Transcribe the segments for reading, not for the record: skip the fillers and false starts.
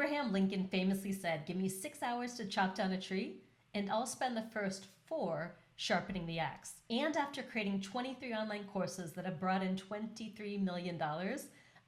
Abraham Lincoln famously said, "Give me 6 hours to chop down a tree, and I'll spend the first 4 sharpening the axe." And after creating 23 online courses that have brought in $23 million,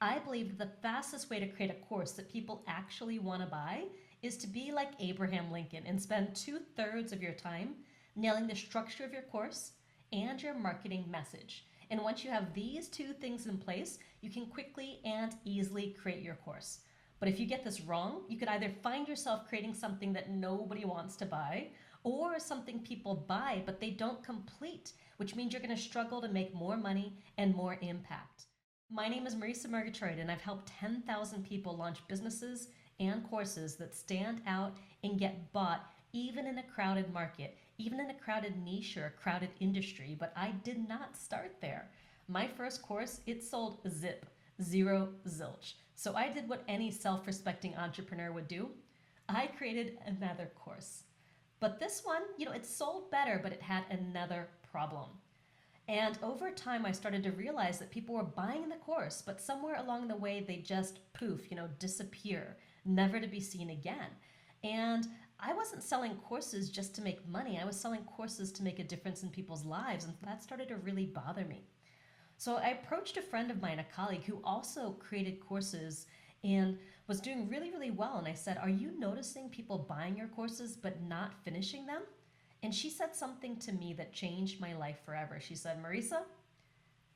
I believe that the fastest way to create a course that people actually want to buy is to be like Abraham Lincoln and spend 2/3 of your time nailing the structure of your course and your marketing message. And once you have these 2 things in place, you can quickly and easily create your course. But if you get this wrong, you could either find yourself creating something that nobody wants to buy, or something people buy but they don't complete, which means you're going to struggle to make more money and more impact. My name is Marisa Murgatroyd, and I've helped 10,000 people launch businesses and courses that stand out and get bought even in a crowded market, even in a crowded niche or a crowded industry. But I did not start there. My first course, it sold zip, zero, zilch. So I did what any self-respecting entrepreneur would do. I created another course. But this one, it sold better, but it had another problem. And over time, I started to realize that people were buying the course, but somewhere along the way, they just poof, disappear, never to be seen again. And I wasn't selling courses just to make money. I was selling courses to make a difference in people's lives, and that started to really bother me. So I approached a friend of mine, a colleague, who also created courses and was doing really, really well. And I said, "Are you noticing people buying your courses but not finishing them?" And she said something to me that changed my life forever. She said, "Marisa,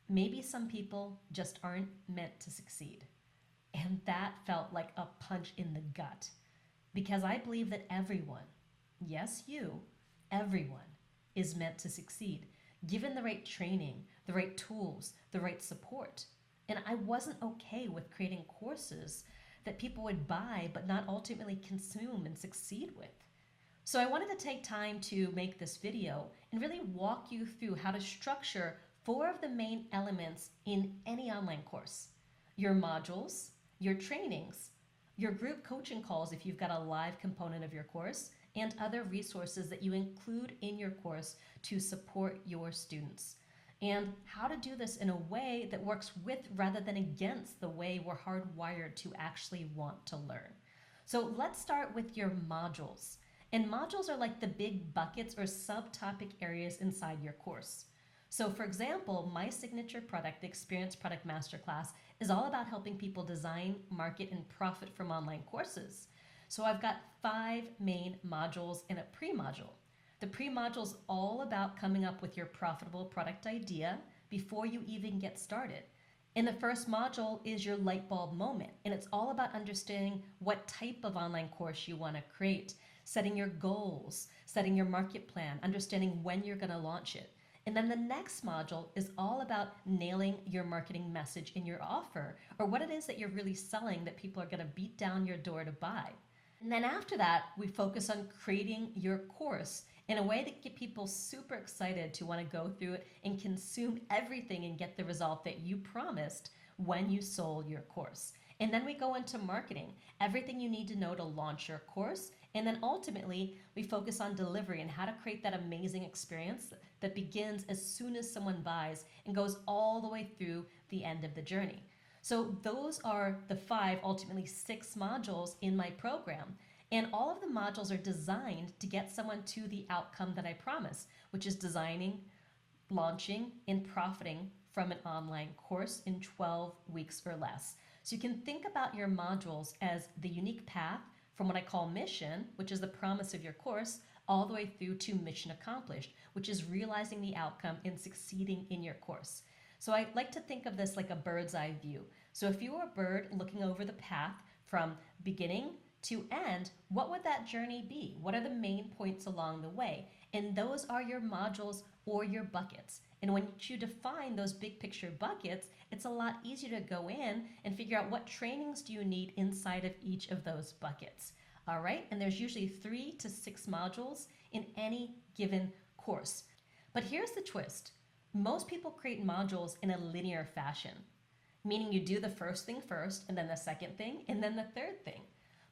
maybe some people just aren't meant to succeed." And that felt like a punch in the gut, because I believe that everyone, yes, you, everyone, is meant to succeed, given the right training, the right tools, the right support. And I wasn't okay with creating courses that people would buy but not ultimately consume and succeed with. So I wanted to take time to make this video and really walk you through how to structure 4 of the main elements in any online course: your modules, your trainings, your group coaching calls if you've got a live component of your course, and other resources that you include in your course to support your students. And how to do this in a way that works with rather than against the way we're hardwired to actually want to learn. So let's start with your modules. And modules are like the big buckets or subtopic areas inside your course. So for example, my signature product, the Experience Product Masterclass, is all about helping people design, market, and profit from online courses. So I've got 5 main modules and a pre-module. The pre-module is all about coming up with your profitable product idea before you even get started. And the first module is your light bulb moment, and it's all about understanding what type of online course you want to create, setting your goals, setting your market plan, understanding when you're going to launch it. And then the next module is all about nailing your marketing message in your offer, or what it is that you're really selling that people are going to beat down your door to buy. And then after that, we focus on creating your course in a way that get people super excited to want to go through it and consume everything and get the result that you promised when you sold your course. And then we go into marketing, everything you need to know to launch your course. And then ultimately, we focus on delivery and how to create that amazing experience that begins as soon as someone buys and goes all the way through the end of the journey. So those are the 5, ultimately 6 modules in my program. And all of the modules are designed to get someone to the outcome that I promise, which is designing, launching, and profiting from an online course in 12 weeks or less. So you can think about your modules as the unique path from what I call mission, which is the promise of your course, all the way through to mission accomplished, which is realizing the outcome and succeeding in your course. So I like to think of this like a bird's eye view. So if you were a bird looking over the path from beginning to end, what would that journey be? What are the main points along the way? And those are your modules or your buckets. And when you define those big picture buckets, it's a lot easier to go in and figure out what trainings do you need inside of each of those buckets. All right, and there's usually 3 to 6 modules in any given course. But here's the twist. Most people create modules in a linear fashion, meaning you do the first thing first, and then the second thing, and then the third thing.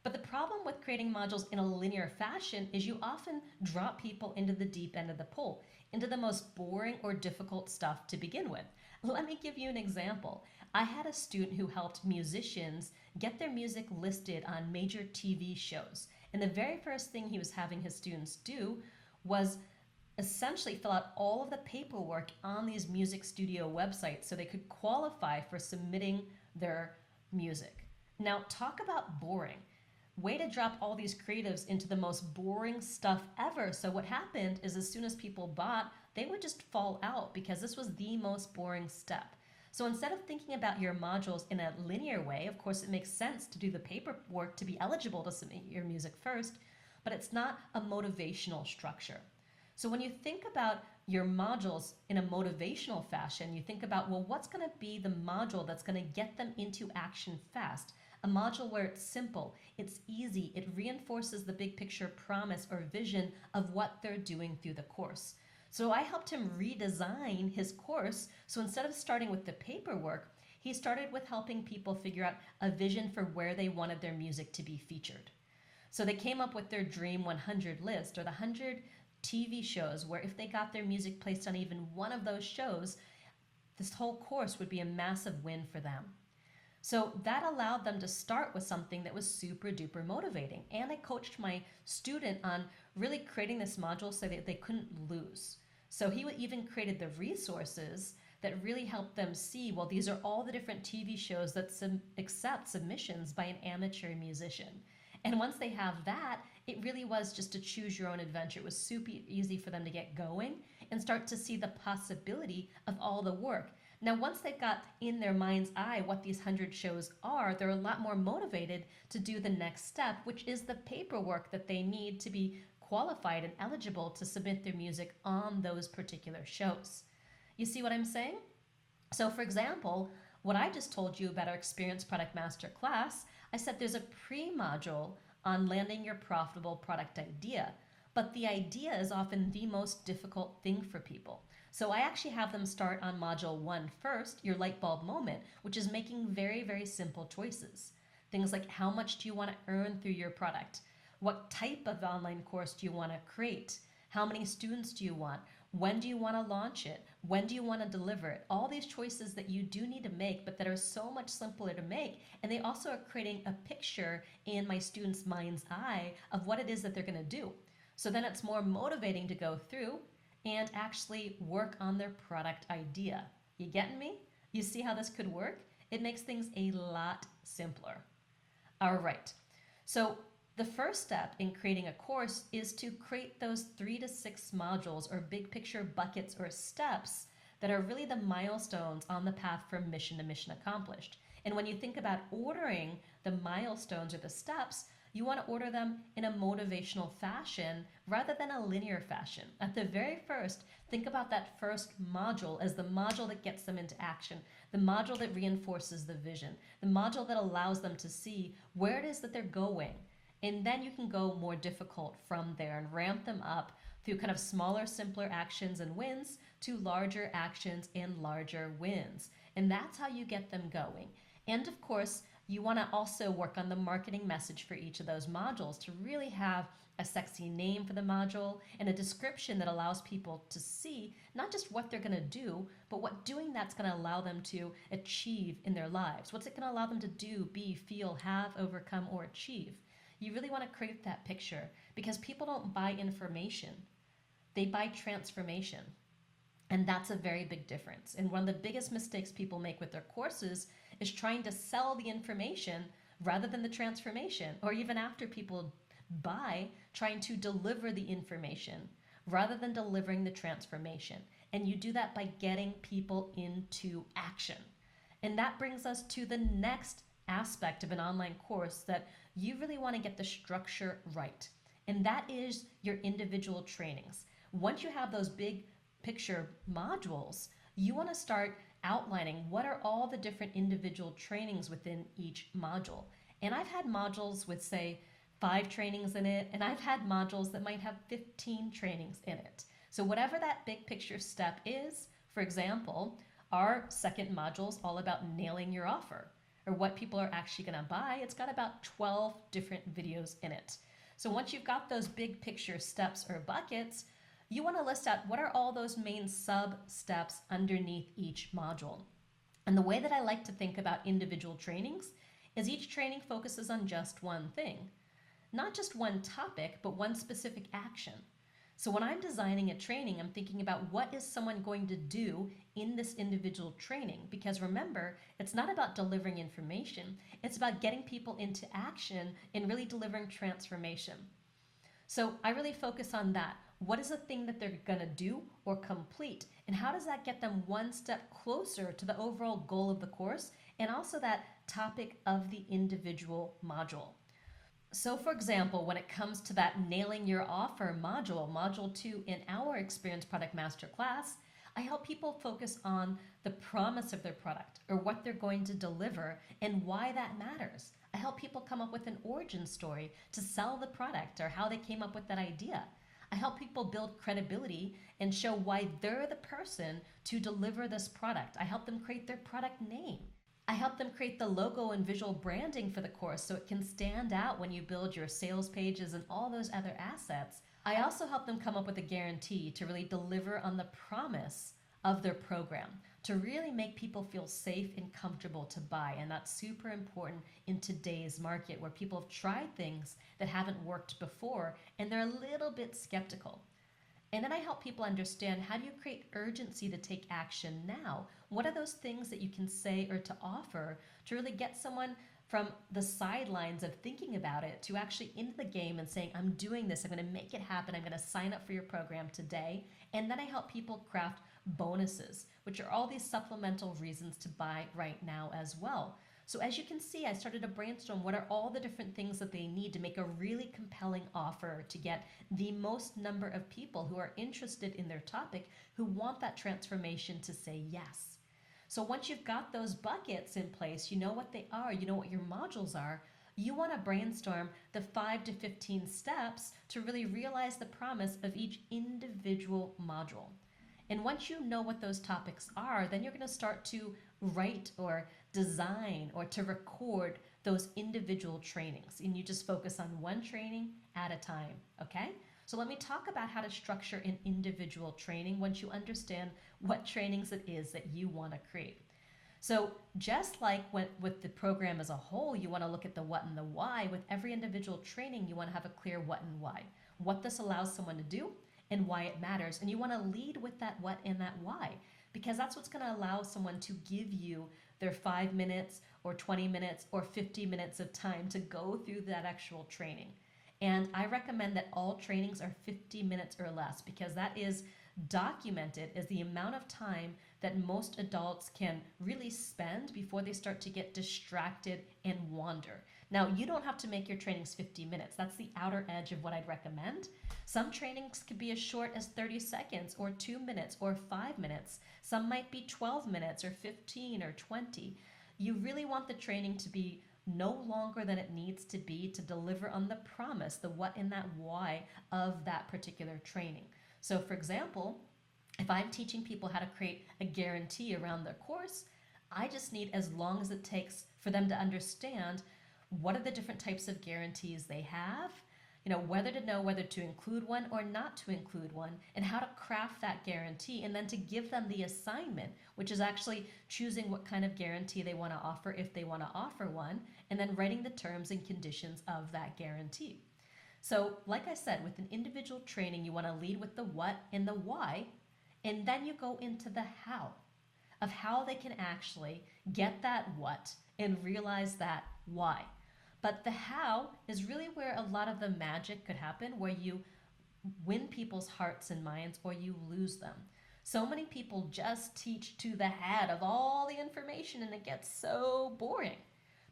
But the problem with creating modules in a linear fashion is you often drop people into the deep end of the pool, into the most boring or difficult stuff to begin with. Let me give you an example. I had a student who helped musicians get their music listed on major TV shows. And the very first thing he was having his students do was essentially fill out all of the paperwork on these music studio websites so they could qualify for submitting their music. Now, talk about boring. Way to drop all these creatives into the most boring stuff ever. So what happened is as soon as people bought, they would just fall out because this was the most boring step. So instead of thinking about your modules in a linear way, of course it makes sense to do the paperwork to be eligible to submit your music first, but it's not a motivational structure. So when you think about your modules in a motivational fashion, you think about, well, what's going to be the module that's going to get them into action fast? A module where it's simple, it's easy, it reinforces the big picture promise or vision of what they're doing through the course. So I helped him redesign his course. So instead of starting with the paperwork, he started with helping people figure out a vision for where they wanted their music to be featured. So they came up with their Dream 100 list, or the 100 TV shows where if they got their music placed on even one of those shows, this whole course would be a massive win for them. So that allowed them to start with something that was super duper motivating. And I coached my student on really creating this module so that they couldn't lose. So he even created the resources that really helped them see, well, these are all the different TV shows that accept submissions by an amateur musician. And once they have that, it really was just to choose your own adventure. It was super easy for them to get going and start to see the possibility of all the work. Now, once they've got in their mind's eye what these 100 shows are, they're a lot more motivated to do the next step, which is the paperwork that they need to be qualified and eligible to submit their music on those particular shows. You see what I'm saying? So for example, what I just told you about our Experience Product Master class, I said there's a pre-module on landing your profitable product idea, but the idea is often the most difficult thing for people. So I actually have them start on module 1 first, your light bulb moment, which is making very, very simple choices. Things like, how much do you want to earn through your product? What type of online course do you want to create? How many students do you want? When do you want to launch it? When do you want to deliver it? All these choices that you do need to make, but that are so much simpler to make. And they also are creating a picture in my students' mind's eye of what it is that they're going to do. So then it's more motivating to go through and actually work on their product idea. You getting me? You see how this could work? It makes things a lot simpler. All right. So the first step in creating a course is to create those 3 to 6 modules or big picture buckets or steps that are really the milestones on the path from mission to mission accomplished. And when you think about ordering the milestones or the steps, you want to order them in a motivational fashion rather than a linear fashion. At the very first, think about that first module as the module that gets them into action, the module that reinforces the vision, the module that allows them to see where it is that they're going. And then you can go more difficult from there and ramp them up through kind of smaller, simpler actions and wins to larger actions and larger wins. And that's how you get them going. And of course, you want to also work on the marketing message for each of those modules to really have a sexy name for the module and a description that allows people to see not just what they're going to do, but what doing that's going to allow them to achieve in their lives. What's it going to allow them to do, be, feel, have, overcome, or achieve? You really want to create that picture because people don't buy information. They buy transformation. And that's a very big difference. And one of the biggest mistakes people make with their courses is trying to sell the information rather than the transformation, or even after people buy, trying to deliver the information rather than delivering the transformation. And you do that by getting people into action. And that brings us to the next aspect of an online course that you really want to get the structure right. And that is your individual trainings. Once you have those big picture modules, you want to start outlining what are all the different individual trainings within each module. And I've had modules with, say, 5 trainings in it, and I've had modules that might have 15 trainings in it. So whatever that big picture step is, for example, our second module is all about nailing your offer, or what people are actually going to buy, it's got about 12 different videos in it. So once you've got those big picture steps or buckets, you want to list out what are all those main sub steps underneath each module. And the way that I like to think about individual trainings is each training focuses on just one thing. Not just one topic, but one specific action. So when I'm designing a training, I'm thinking about what is someone going to do in this individual training. Because remember, it's not about delivering information, it's about getting people into action and really delivering transformation. So I really focus on that. What is the thing that they're going to do or complete? And how does that get them one step closer to the overall goal of the course and also that topic of the individual module? So for example, when it comes to that nailing your offer module, module 2 in our Experience Product Masterclass, I help people focus on the promise of their product or what they're going to deliver and why that matters. I help people come up with an origin story to sell the product or how they came up with that idea. I help people build credibility and show why they're the person to deliver this product. I help them create their product name. I help them create the logo and visual branding for the course so it can stand out when you build your sales pages and all those other assets. I also help them come up with a guarantee to really deliver on the promise of their program, to really make people feel safe and comfortable to buy. And that's super important in today's market where people have tried things that haven't worked before and they're a little bit skeptical. And then I help people understand, how do you create urgency to take action now? What are those things that you can say or to offer to really get someone from the sidelines of thinking about it to actually into the game and saying, I'm doing this, I'm going to make it happen, I'm going to sign up for your program today. And then I help people craft bonuses, which are all these supplemental reasons to buy right now as well. So as you can see, I started to brainstorm what are all the different things that they need to make a really compelling offer to get the most number of people who are interested in their topic, who want that transformation to say yes. So once you've got those buckets in place, you know what they are, you know what your modules are, you want to brainstorm the 5 to 15 steps to really realize the promise of each individual module. And once you know what those topics are, then you're going to start to write or design or to record those individual trainings. And you just focus on one training at a time, okay? So let me talk about how to structure an individual training once you understand what trainings it is that you want to create. So just like with the program as a whole, you want to look at the what and the why. With every individual training, you want to have a clear what and why. What this allows someone to do and why it matters. And you want to lead with that what and that why, because that's what's going to allow someone to give you their 5 minutes or 20 minutes or 50 minutes of time to go through that actual training. And I recommend that all trainings are 50 minutes or less, because that is documented as the amount of time that most adults can really spend before they start to get distracted and wander. Now, you don't have to make your trainings 50 minutes. That's the outer edge of what I'd recommend. Some trainings could be as short as 30 seconds or 2 minutes or 5 minutes. Some might be 12 minutes or 15 or 20. You really want the training to be no longer than it needs to be to deliver on the promise, the what and that why of that particular training. So for example, if I'm teaching people how to create a guarantee around their course, I just need as long as it takes for them to understand what are the different types of guarantees they have, whether to know whether to include one or not to include one, and how to craft that guarantee, and then to give them the assignment, which is actually choosing what kind of guarantee they want to offer if they want to offer one, and then writing the terms and conditions of that guarantee. So like I said, with an individual training, you want to lead with the what and the why, and then you go into the how of how they can actually get that what and realize that why. But the how is really where a lot of the magic could happen, where you win people's hearts and minds or you lose them. So many people just teach to the head of all the information and it gets so boring.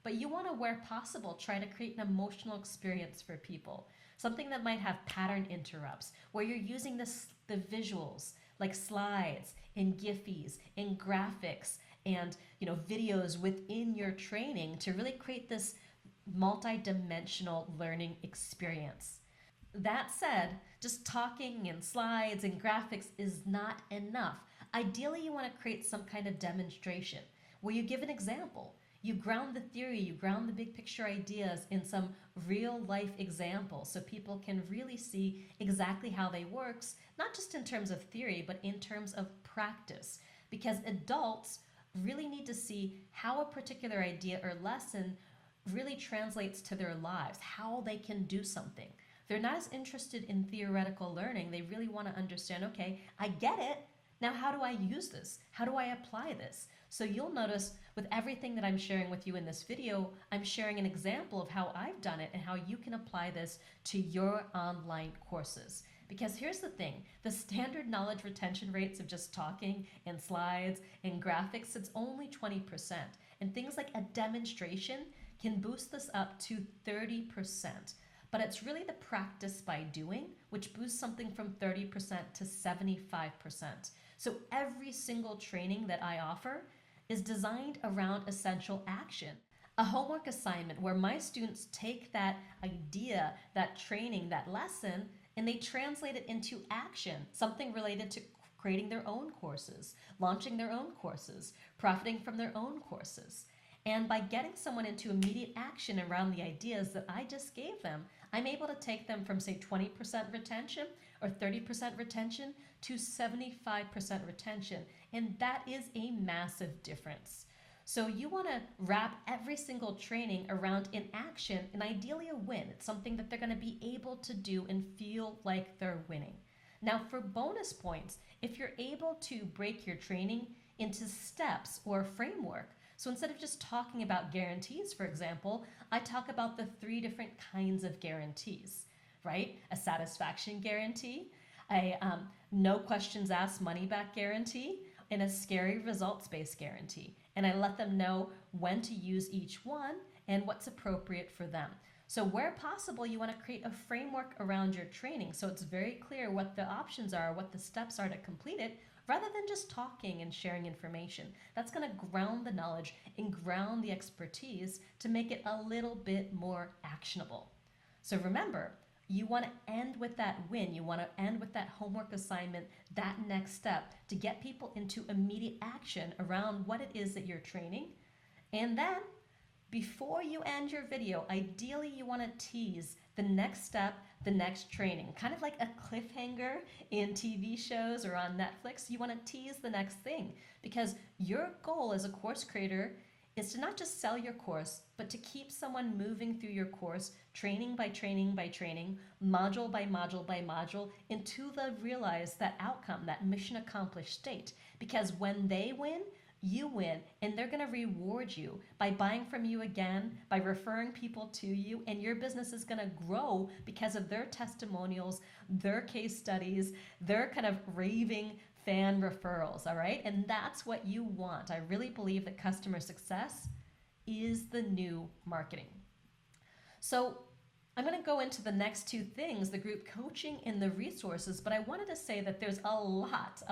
But you want to, where possible, try to create an emotional experience for people. Something that might have pattern interrupts, where you're using the visuals like slides and Giphies and graphics and videos within your training to really create this multi-dimensional learning experience. That said, just talking and slides and graphics is not enough. Ideally, you want to create some kind of demonstration where you give an example. You ground the theory, you ground the big picture ideas in some real life examples so people can really see exactly how they works, not just in terms of theory, but in terms of practice. Because adults really need to see how a particular idea or lesson really translates to their lives, how they can do something. They're not as interested in theoretical learning. They really want to understand, okay, I get it. Now, how do I use this? How do I apply this? So you'll notice with everything that I'm sharing with you in this video, I'm sharing an example of how I've done it and how you can apply this to your online courses. Because here's the thing, the standard knowledge retention rates of just talking and slides and graphics, it's only 20%. And things like a demonstration can boost this up to 30%. But it's really the practice by doing, which boosts something from 30% to 75%. So every single training that I offer is designed around essential action. A homework assignment where my students take that idea, that training, that lesson, and they translate it into action, something related to creating their own courses, launching their own courses, profiting from their own courses. And by getting someone into immediate action around the ideas that I just gave them, I'm able to take them from, say, 20% retention or 30% retention to 75% retention. And that is a massive difference. So you want to wrap every single training around an action and ideally a win. It's something that they're going to be able to do and feel like they're winning. Now, for bonus points, if you're able to break your training into steps or a framework, so instead of just talking about guarantees, for example, I talk about the 3 different kinds of guarantees, right? A satisfaction guarantee, a no questions asked money back guarantee, and a scary results-based guarantee. And I let them know when to use each one and what's appropriate for them. So where possible, you want to create a framework around your training so it's very clear what the options are, what the steps are to complete it, rather than just talking and sharing information. That's going to ground the knowledge and ground the expertise to make it a little bit more actionable. So remember, you want to end with that win. You want to end with that homework assignment, that next step to get people into immediate action around what it is that you're training. And then before you end your video, ideally you want to tease the next step, the next training. Kind of like a cliffhanger in TV shows or on Netflix, you want to tease the next thing because your goal as a course creator is to not just sell your course, but to keep someone moving through your course, training by training by training, module by module by module, until they realize that outcome, that mission accomplished state. Because when they win, you win, and they're going to reward you by buying from you again, by referring people to you, and your business is going to grow because of their testimonials, their case studies, their kind of raving fan referrals, all right? And that's what you want. I really believe that customer success is the new marketing. So I'm going to go into the next 2 things, the group coaching and the resources, but I wanted to say that there's a lot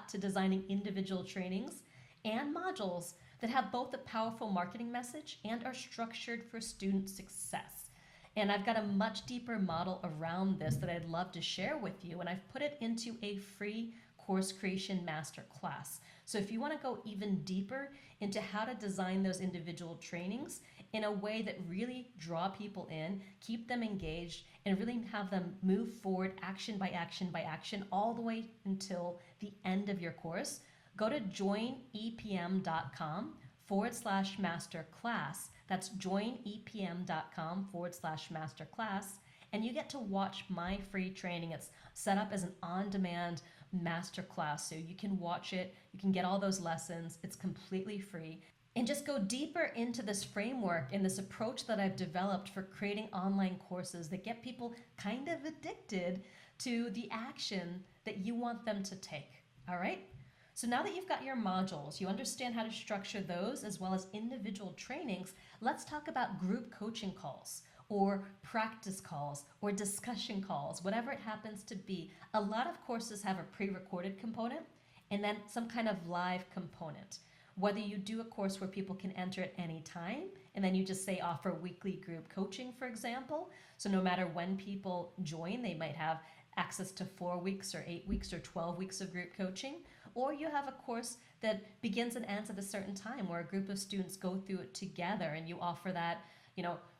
to designing individual trainings and modules that have both a powerful marketing message and are structured for student success. And I've got a much deeper model around this that I'd love to share with you, and I've put it into a free course creation masterclass. So if you want to go even deeper into how to design those individual trainings in a way that really draw people in, keep them engaged, and really have them move forward action by action by action all the way until the end of your course, go to joinepm.com/masterclass. That's joinepm.com/masterclass. And you get to watch my free training. It's set up as an on-demand masterclass, so you can watch it, you can get all those lessons, it's completely free. And just go deeper into this framework and this approach that I've developed for creating online courses that get people kind of addicted to the action that you want them to take, all right? So now that you've got your modules, you understand how to structure those as well as individual trainings, let's talk about group coaching calls or practice calls or discussion calls, whatever it happens to be. A lot of courses have a pre-recorded component and then some kind of live component. Whether you do a course where people can enter at any time, and then you just say offer weekly group coaching, for example. So no matter when people join, they might have access to 4 weeks or 8 weeks or 12 weeks of group coaching. Or you have a course that begins and ends at a certain time where a group of students go through it together and you offer that,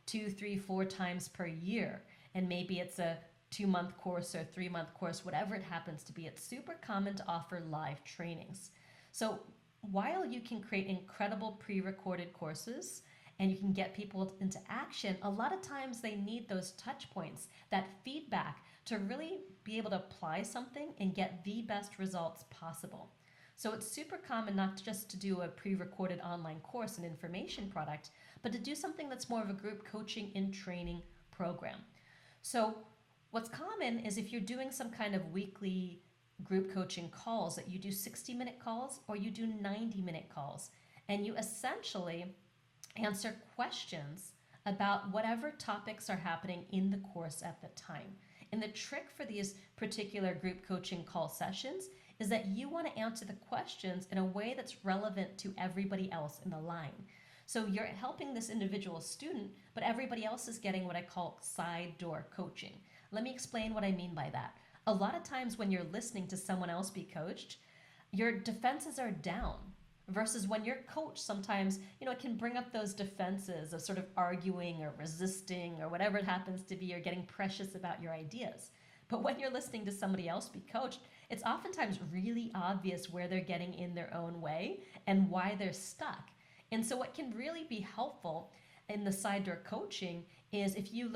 2, 3, 4 times per year. And maybe it's a 2-month course or 3-month course, whatever it happens to be. It's super common to offer live trainings. So while you can create incredible pre-recorded courses and you can get people into action, a lot of times they need those touch points, that feedback to really be able to apply something and get the best results possible. So it's super common not just to do a pre-recorded online course and information product, but to do something that's more of a group coaching and training program. So what's common is if you're doing some kind of weekly group coaching calls, that you do 60-minute calls or you do 90-minute calls, and you essentially answer questions about whatever topics are happening in the course at the time. And the trick for these particular group coaching call sessions is that you want to answer the questions in a way that's relevant to everybody else in the line. So you're helping this individual student, but everybody else is getting what I call side door coaching. Let me explain what I mean by that. A lot of times when you're listening to someone else be coached, your defenses are down. Versus when you're coached, sometimes, it can bring up those defenses of sort of arguing or resisting or whatever it happens to be, or getting precious about your ideas. But when you're listening to somebody else be coached, it's oftentimes really obvious where they're getting in their own way and why they're stuck. And so what can really be helpful in the side door coaching is if you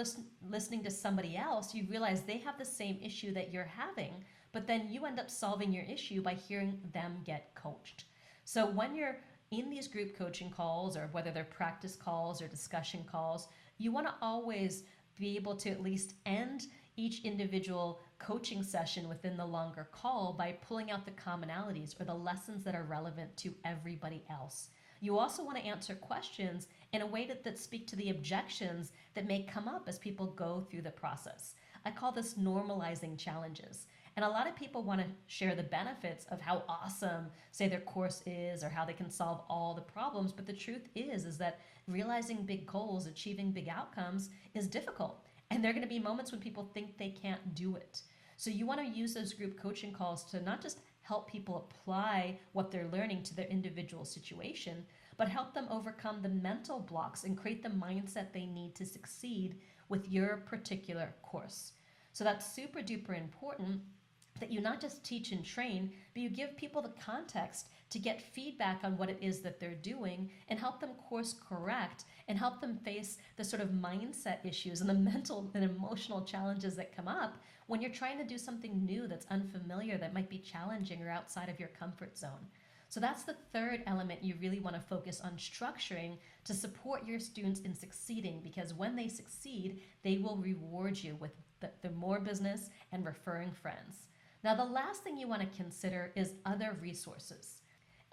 listening to somebody else, you realize they have the same issue that you're having, but then you end up solving your issue by hearing them get coached. So when you're in these group coaching calls, or whether they're practice calls or discussion calls, you want to always be able to at least end each individual coaching session within the longer call by pulling out the commonalities or the lessons that are relevant to everybody else. You also want to answer questions in a way that speak to the objections that may come up as people go through the process. I call this normalizing challenges. And a lot of people want to share the benefits of how awesome, say, their course is or how they can solve all the problems. But the truth is that realizing big goals, achieving big outcomes is difficult. And there are going to be moments when people think they can't do it. So you want to use those group coaching calls to not just help people apply what they're learning to their individual situation, but help them overcome the mental blocks and create the mindset they need to succeed with your particular course. So that's super duper important, that you not just teach and train, but you give people the context to get feedback on what it is that they're doing and help them course correct and help them face the sort of mindset issues and the mental and emotional challenges that come up when you're trying to do something new that's unfamiliar, that might be challenging or outside of your comfort zone. So that's the third element you really want to focus on structuring to support your students in succeeding, because when they succeed, they will reward you with the more business and referring friends. Now, the last thing you want to consider is other resources.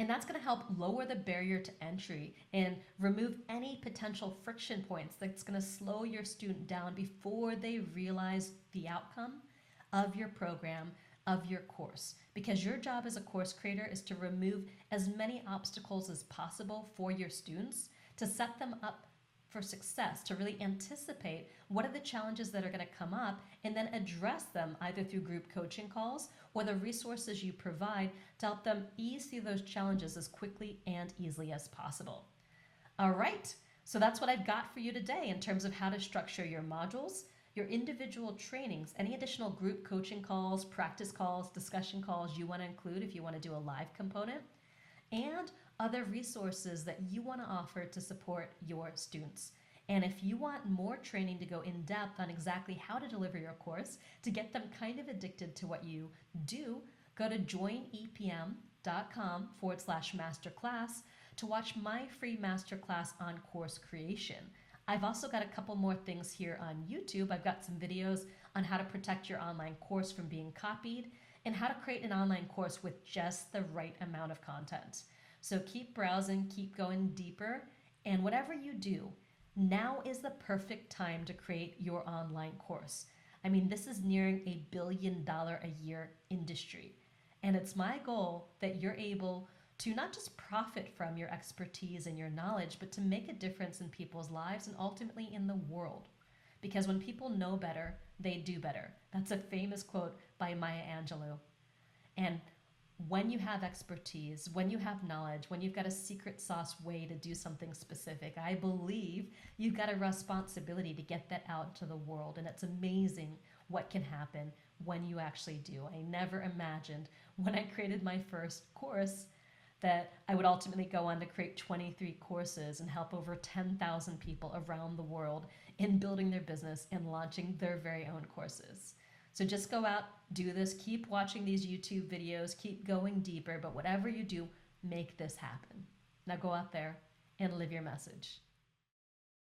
And that's going to help lower the barrier to entry and remove any potential friction points that's going to slow your student down before they realize the outcome of your program, of your course. Because your job as a course creator is to remove as many obstacles as possible for your students, to set them up for success, to really anticipate what are the challenges that are going to come up and then address them either through group coaching calls or the resources you provide to help them ease through those challenges as quickly and easily as possible. All right, so that's what I've got for you today in terms of how to structure your modules, your individual trainings, any additional group coaching calls, practice calls, discussion calls you want to include if you want to do a live component, and other resources that you want to offer to support your students. And if you want more training to go in depth on exactly how to deliver your course, to get them kind of addicted to what you do, go to joinepm.com/masterclass to watch my free masterclass on course creation. I've also got a couple more things here on YouTube. I've got some videos on how to protect your online course from being copied and how to create an online course with just the right amount of content. So keep browsing, keep going deeper, and whatever you do, now is the perfect time to create your online course. I mean, this is nearing $1 billion a year industry, and it's my goal that you're able to not just profit from your expertise and your knowledge, but to make a difference in people's lives and ultimately in the world. Because when people know better, they do better. That's a famous quote by Maya Angelou. And when you have expertise, when you have knowledge, when you've got a secret sauce way to do something specific, I believe you've got a responsibility to get that out to the world. And it's amazing what can happen when you actually do. I never imagined when I created my first course that I would ultimately go on to create 23 courses and help over 10,000 people around the world in building their business and launching their very own courses. So just go out, do this, keep watching these YouTube videos, keep going deeper, but whatever you do, make this happen. Now go out there and live your message.